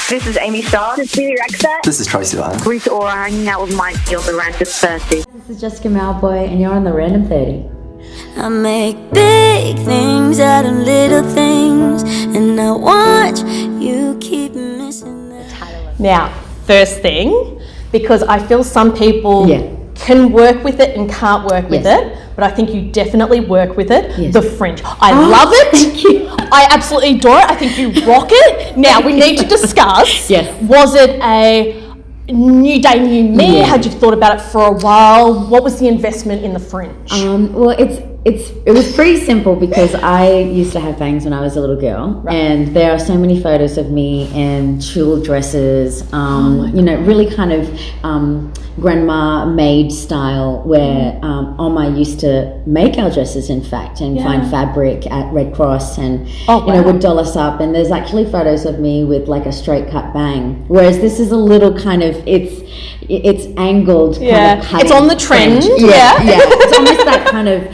This is Amy Starr. This is Billy Rexha. This is Tracy Lyon. Rita Ora hanging out with Mike on the Random 30. This is Jess Mauboy, and you're on the Random 30. I make big things out of little things, and I watch you keep missing that. Now, first thing, because I feel some people can work with it and can't work with it, but I think you definitely work with it. The fringe. I love it. Thank you. I absolutely adore it. I think you rock it. Now, we need to discuss, was it a new day, new me? Had you thought about it for a while? What was the investment in the fringe? Well, it was pretty simple because I used to have bangs when I was a little girl, and there are so many photos of me in tulle dresses, really kind of grandma maid style, where Oma used to make our dresses, in fact, and find fabric at Red Cross, and would doll us up. And there's actually photos of me with like a straight cut bang, whereas this is a little kind of it's angled. Kind of it's on the trend. It's almost that kind of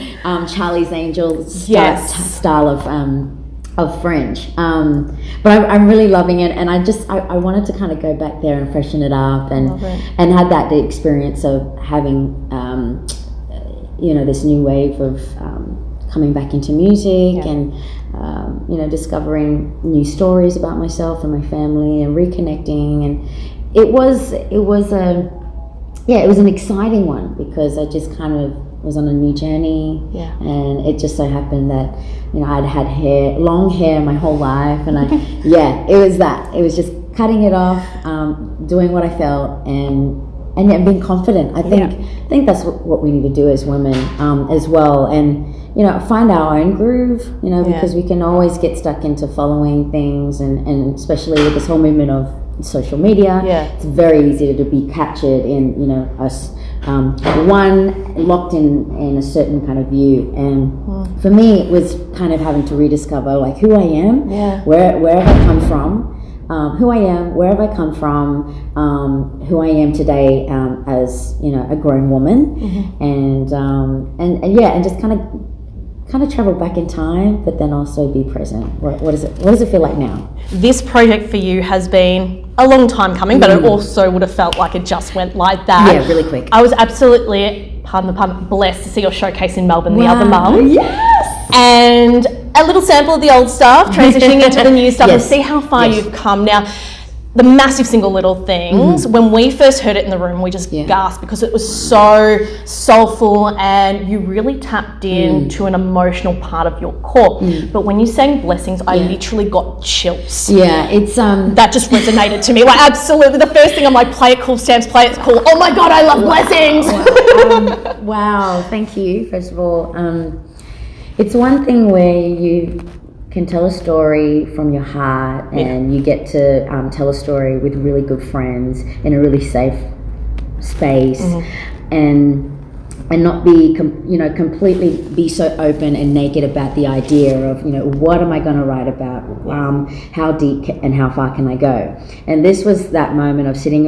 Charlie's Angels style of fringe. But I'm really loving it, and I wanted to kind of go back there and freshen it up, and had the experience of having this new wave of coming back into music and discovering new stories about myself and my family and reconnecting, and it was an exciting one because I just kind of was on a new journey, and it just so happened that I'd had long hair my whole life, and it was just cutting it off, doing what I felt, and being confident. I think that's what we need to do as women as well, and find our own groove, because we can always get stuck into following things, and especially with this whole movement of social media, it's very easy to be captured in us locked in a certain kind of view, and for me it was kind of having to rediscover like who I am, where have I come from, who I am, where have I come from, who I am today as a grown woman, and just kind of travel back in time, but then also be present. What does it feel like now? This project for you has been a long time coming, but it also would have felt like it just went like that. Yeah, really quick. I was absolutely, pardon the pun, blessed to see your showcase in Melbourne the other month. Yes! And a little sample of the old stuff, transitioning into the new stuff, and see how far you've come. Now, the massive single Little Things, when we first heard it in the room, we just gasped because it was so soulful, and you really tapped into an emotional part of your core. But when you sang Blessings, I literally got chills. Yeah, it's that just resonated to me. Like, absolutely, the first thing I'm like, play it cool, Stamps, play it cool. Oh my God, I love Blessings. Wow, thank you. First of all, it's one thing where you can tell a story from your heart, and you get to tell a story with really good friends in a really safe space, and not be completely be so open and naked about the idea of what am I going to write about, how deep and how far can I go. And this was that moment of sitting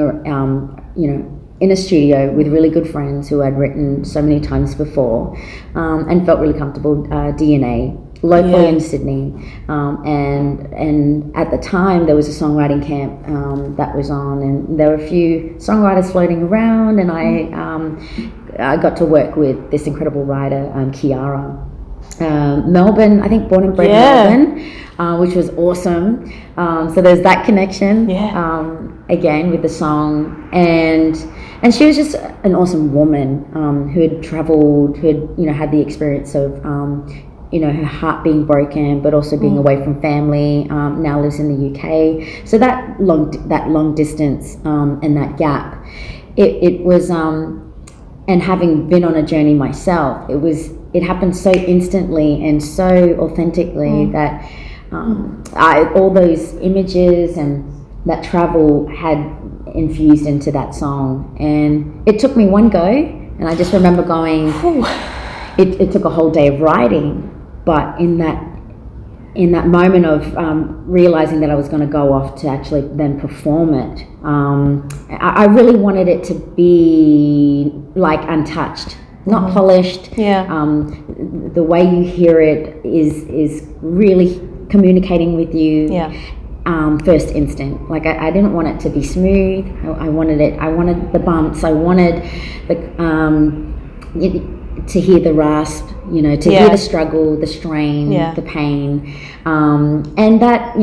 in a studio with really good friends who I'd written so many times before, and felt really comfortable. DNA locally in Sydney, and at the time there was a songwriting camp that was on, and there were a few songwriters floating around, and I got to work with this incredible writer, Kiara. Melbourne, I think born and bred Melbourne, which was awesome. So there's that connection again with the song, and she was just an awesome woman who had travelled, who had had the experience of her heart being broken, but also being away from family. Now lives in the UK. So that long distance and that gap, it was, and having been on a journey myself, it happened so instantly and so authentically that all those images and that travel had infused into that song. And it took me one go, and I just remember going, it took a whole day of writing. But in that moment of realizing that I was going to go off to actually then perform it, I really wanted it to be like untouched, not polished. The way you hear it is really communicating with you. first instant. Like I didn't want it to be smooth. I wanted the bumps. I wanted to hear the rasp, to hear the struggle, the strain, the pain, and that,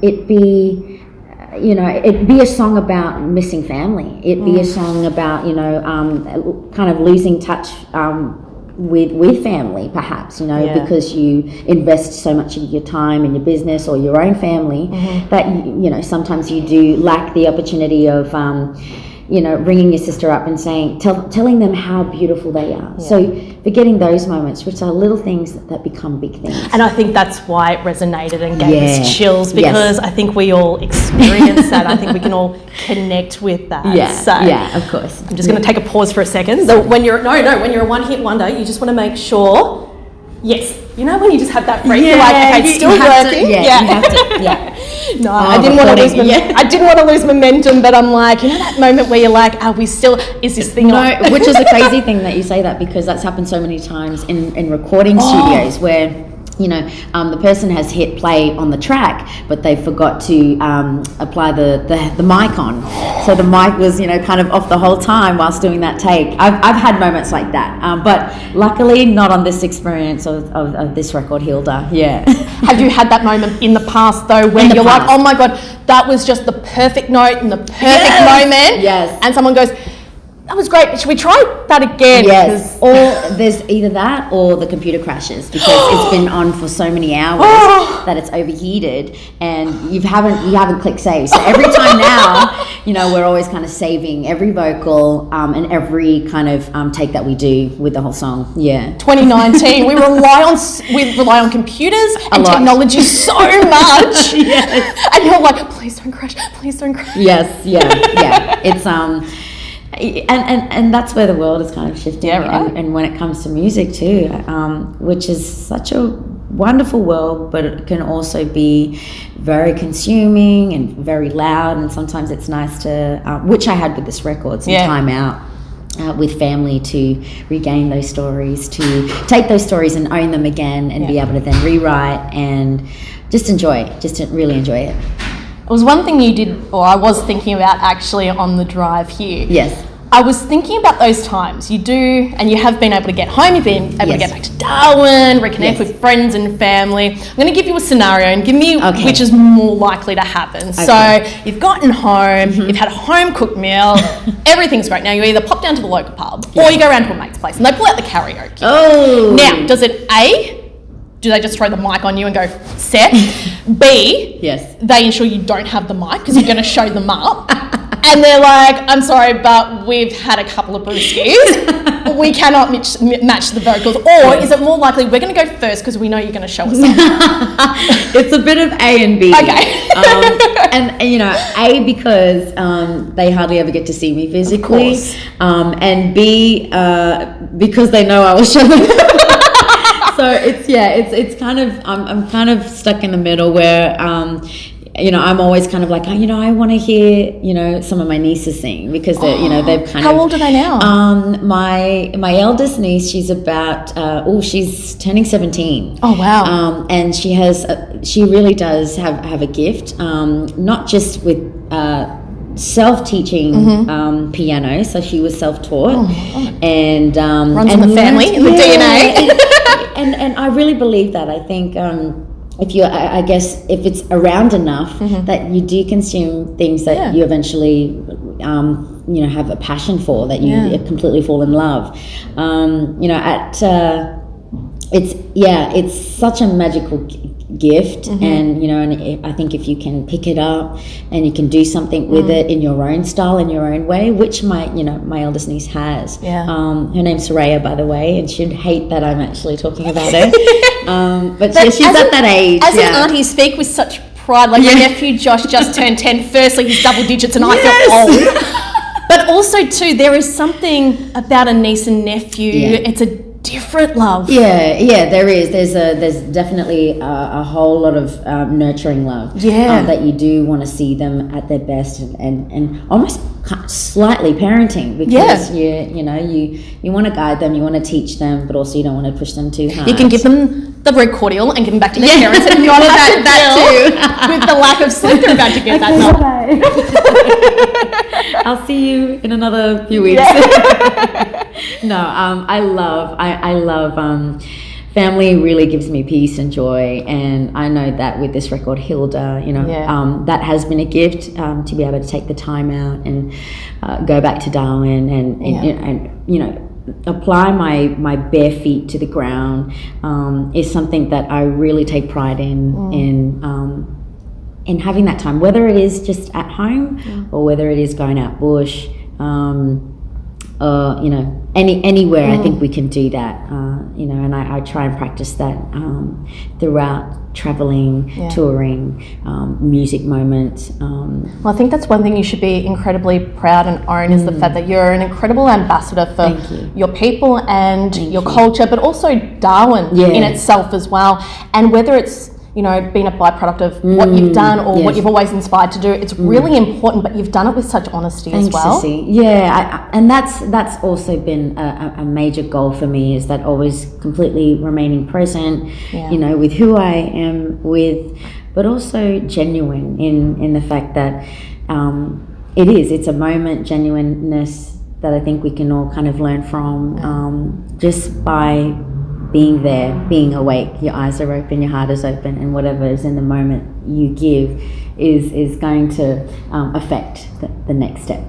it be a song about missing family. It be a song about, kind of losing touch with family, perhaps, because you invest so much of your time in your business or your own family that, sometimes you do lack the opportunity of, ringing your sister up and telling them how beautiful they are. Yeah. So forgetting those moments, which are little things that become big things. And I think that's why it resonated and gave us chills, because I think we all experience that. I think we can all connect with that. Yeah, so of course. I'm just going to take a pause for a second. So when you're a one-hit wonder, you just want to make sure, when you just have that break, you're like, okay, it's still working. You have to, No, I didn't want to lose I didn't want to lose momentum, but I'm like, that moment where you're like, is this thing on? Which is a crazy thing that you say that, because that's happened so many times in recording studios where the person has hit play on the track, but they forgot to apply the mic on. So the mic was, kind of off the whole time whilst doing that take. I've had moments like that, but luckily not on this experience of this record, Hilda. Yeah. Have you had that moment in the past though, where you're like, oh my God, that was just the perfect note and the perfect moment? Yes. And someone goes, that was great. Should we try that again? Yes. Or there's either that or the computer crashes, because it's been on for so many hours that it's overheated and you haven't clicked save. So every time now, we're always kind of saving every vocal and every kind of take that we do with the whole song. Yeah. 2019, we rely on computers and technology so much. Yes. And you're like, please don't crash. Please don't crash. Yes. Yeah. It's And that's where the world is kind of shifting. Yeah, right. And when it comes to music too, which is such a wonderful world, but it can also be very consuming and very loud. And sometimes it's nice to, which I had with this record, some time out with family to regain those stories, to take those stories and own them again and be able to then rewrite and just really enjoy it. It was one thing you did, or I was thinking about actually on the drive here. Yes. I was thinking about those times you do, and you have been able to get home, you've been able to get back to Darwin, reconnect with friends and family. I'm going to give you a scenario and give me which is more likely to happen. Okay. So you've gotten home, you've had a home-cooked meal, everything's great. Now you either pop down to the local pub or you go around to a mate's place and they pull out the karaoke. Oh. Now, does it do they just throw the mic on you and go, set? B, they ensure you don't have the mic because you're going to show them up. And they're like, I'm sorry, but we've had a couple of brewskis. We cannot match the vocals. Or is it more likely we're going to go first because we know you're going to show us up? It's a bit of A and B. Okay. And A, because they hardly ever get to see me physically. And B, because they know I will show them. So it's kind of, I'm kind of stuck in the middle where, I'm always kind of like, I want to hear, some of my nieces sing, because they're, they've kind How old are they now? My eldest niece, she's about, she's turning 17. Oh, wow. And she really does have a gift, not just with, self-teaching piano, so she was self-taught and runs in the family, in the DNA. and I really believe that. I think if it's around enough that you do consume things that you eventually have a passion for, that you completely fall in love. It's such a magical gift, and and I think if you can pick it up and you can do something with it in your own style, in your own way, which my eldest niece has. Her name's Soraya, by the way, and she'd hate that I'm actually talking about her. But she's at that age. As an auntie, you speak with such pride. Like my nephew Josh just turned 10. Firstly, he's double digits, and I feel old. But also too, there is something about a niece and nephew. It's a different love. Yeah, there is. There's definitely a whole lot of nurturing love. That you do want to see them at their best and almost slightly parenting, because you want to guide them, you want to teach them, but also you don't want to push them too hard. You can give them the red cordial and give them back to their parents, and not that too with the lack of sleep they're about to get that night. I'll see you in another few weeks. No, I love family. Really gives me peace and joy, and I know that with this record, Hilda, that has been a gift, to be able to take the time out and go back to Darwin and apply my bare feet to the ground, is something that I really take pride in having that time, whether it is just at home or whether it is going out bush, anywhere. I think we can do that, and I try and practice that throughout traveling, touring, music moments. Well, I think that's one thing you should be incredibly proud and own, is the fact that you're an incredible ambassador for your people and your culture, but also Darwin in itself as well. And whether it's been a byproduct of what you've done or what you've always inspired to do, it's really important, but you've done it with such honesty as well. Sissy. Yeah, and that's also been a major goal for me, is that always completely remaining present, with who I am with, but also genuine in the fact that it's a moment, genuineness that I think we can all kind of learn from, just by being there, being awake, your eyes are open, your heart is open, and whatever is in the moment you give is going to affect the next step.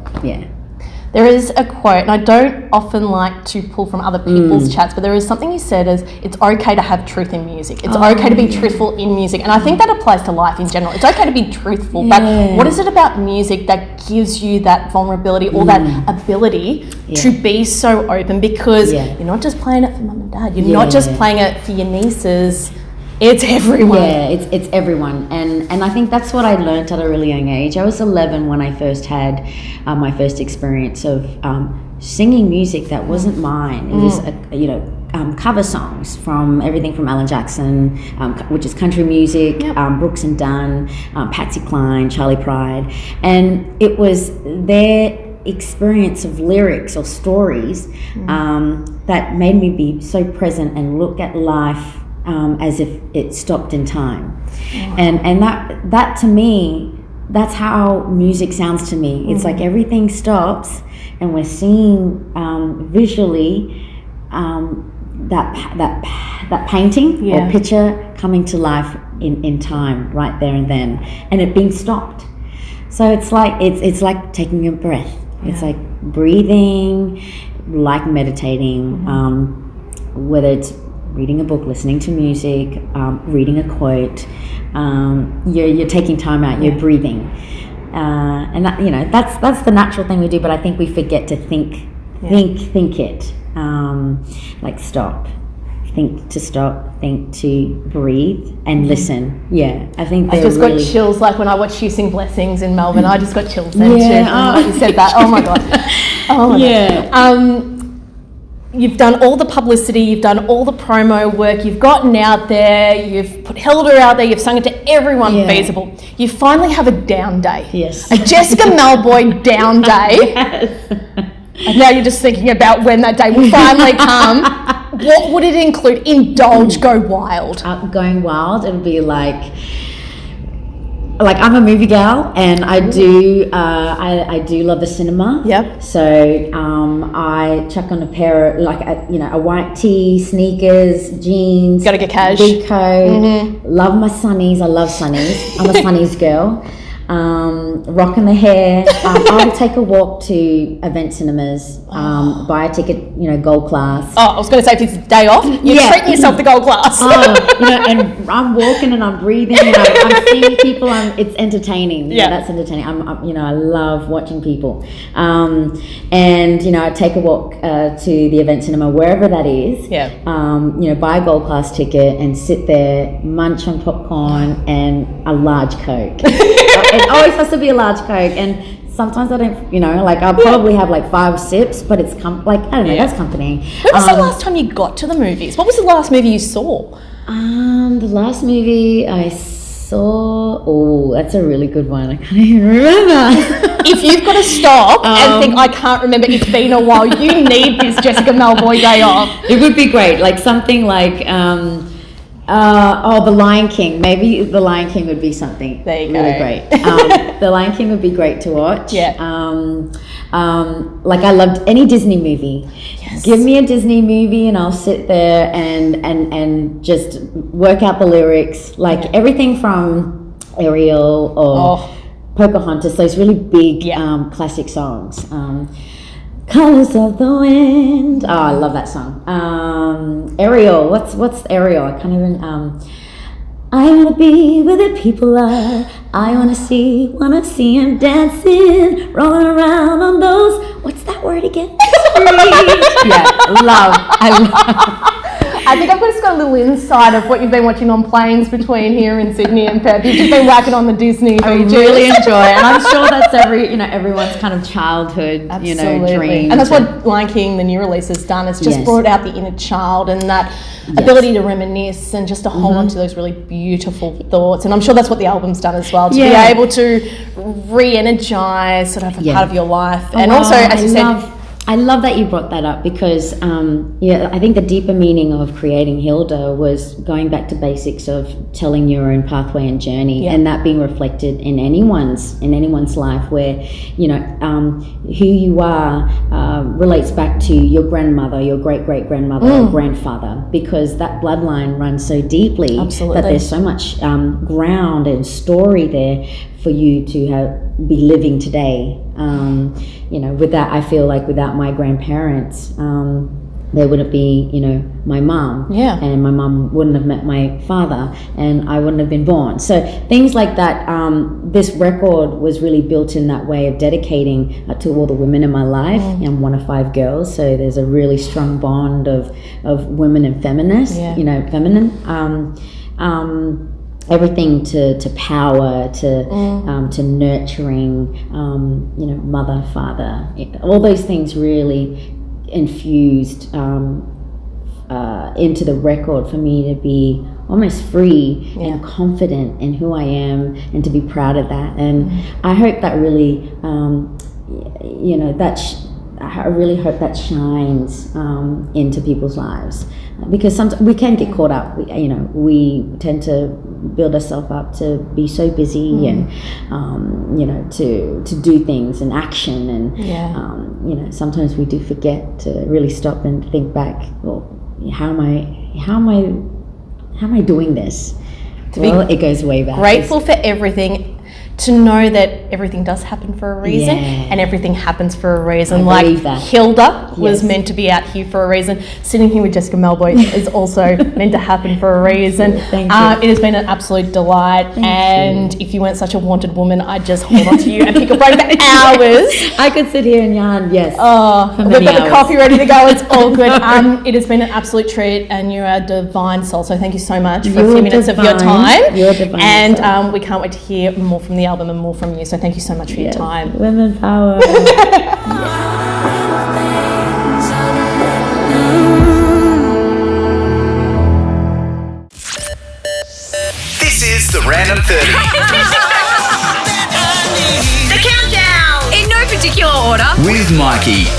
There is a quote, and I don't often like to pull from other people's chats, but there is something you said as, it's okay to have truth in music. It's okay to be truthful in music. And I think that applies to life in general. It's okay to be truthful, but what is it about music that gives you that vulnerability or that ability to be so open? Because you're not just playing it for mum and dad. You're not just playing it for your nieces. It's everyone. Yeah, it's everyone. And I think that's what I learned at a really young age. I was 11 when I first had my first experience of singing music that wasn't mine. It was, cover songs from everything from Alan Jackson, which is country music, Brooks and Dunn, Patsy Cline, Charlie Pride. And it was their experience of lyrics or stories that made me be so present and look at life as if it stopped in time. And that to me, that's how music sounds to me. It's like everything stops and we're seeing visually that painting or picture coming to life in time, right there and then, and it being stopped. So it's like taking a breath. It's like breathing, like meditating, whether it's reading a book, listening to music, reading a quote. You're taking time out. You're breathing, and that, that's the natural thing we do. But I think we forget to think it. Like stop, think to stop, think to breathe and listen. Yeah, I think I just got chills. Like when I watched you sing Blessings in Melbourne, I just got chills then too. You said that. Oh my god. Oh my god. You've done all the publicity, you've done all the promo work, you've gotten out there, you've put Hilda out there, you've sung it to everyone feasible. You finally have a down day. Yes. A Jessica Mauboy down day. And now you're just thinking about when that day will finally come. What would it include? Indulge, go wild. Going wild, it would be like I'm a movie gal, and I do I do love the cinema. Yep. So I chuck on a pair of a white tee, sneakers, jeans. Gotta get cash. Big coat. Love my sunnies. I love sunnies. I'm a sunnies girl. Rocking the hair. I will take a walk to event cinemas. Buy a ticket. Gold class. Oh, I was going to say, if it's a day off, you're treating yourself to gold class. And I'm walking and I'm breathing and I'm seeing people. It's entertaining. Yeah, that's entertaining. I love watching people. I take a walk to the event cinema, wherever that is. Yeah. Buy a gold class ticket and sit there, munch on popcorn and a large Coke. It always has to be a large Coke, and sometimes I don't, like I'll probably have like 5 sips, but it's I don't know, that's company. When was the last time you got to the movies? What was the last movie you saw? The last movie I saw, that's a really good one. I can't even remember. If you've got to stop and think, I can't remember, it's been a while, you need this Jessica Mauboy day off. It would be great, like something like, The Lion King. Maybe The Lion King would be something there you really go. great. The Lion King would be great to watch. Yeah. Like I loved any Disney movie. Yes. Give me a Disney movie and I'll sit there and just work out the lyrics. Like everything from Ariel or Pocahontas, those really big classic songs. Colors of the Wind. Oh, I love that song. Ariel. What's Ariel? I can't even. I wanna be where the people are. I wanna see him dancing, rolling around on those. What's that word again? I love. I think I've just got a little insight of what you've been watching on planes between here in Sydney and Perth. You've just been whacking on the Disney. I really enjoy it, and I'm sure that's everyone's kind of childhood, dream. And that's what Lion King, the new release, has done. It's just brought out the inner child and that ability to reminisce and just to hold on to those really beautiful thoughts. And I'm sure that's what the album's done as well, to be able to re-energize sort of a part of your life. And also, as you said, I love that you brought that up because, I think the deeper meaning of creating Hilda was going back to basics of telling your own pathway and journey, and that being reflected in anyone's life, where who you are relates back to your grandmother, your great great grandmother, or grandfather, because that bloodline runs so deeply that there's so much ground and story there for you to be living today. With that, I feel like without my grandparents, there wouldn't be, my mom. Yeah. And my mom wouldn't have met my father, and I wouldn't have been born. So things like that. This record was really built in that way of dedicating to all the women in my life. I'm one of 5 girls, so there's a really strong bond of women and feminist. Feminine. Everything to power, to nurturing, mother, father, all those things really infused into the record for me to be almost free and confident in who I am and to be proud of that. And I hope that really, I really hope that shines into people's lives, because sometimes we can get caught up. We tend to build ourselves up to be so busy and to do things in action, and sometimes we do forget to really stop and think back. Well, how am I doing this? It goes way back. Grateful for everything. To know that everything does happen for a reason, and everything happens for a reason. Like Hilda was meant to be out here for a reason. Sitting here with Jessica Mauboy is also meant to happen for a reason. Thank you. It has been an absolute delight. Thank you. If you weren't such a wanted woman, I'd just hold on to you and pick a break for hours. I could sit here and yarn, yes. We've got the coffee ready to go. It's all good. It has been an absolute treat, and you're a divine soul. So thank you so much for a few minutes of your time. You're divine. And we can't wait to hear more from the album and more from you. So thank you so much for your time. Women power. This is the Random 30. The countdown! In no particular order. With Mikey.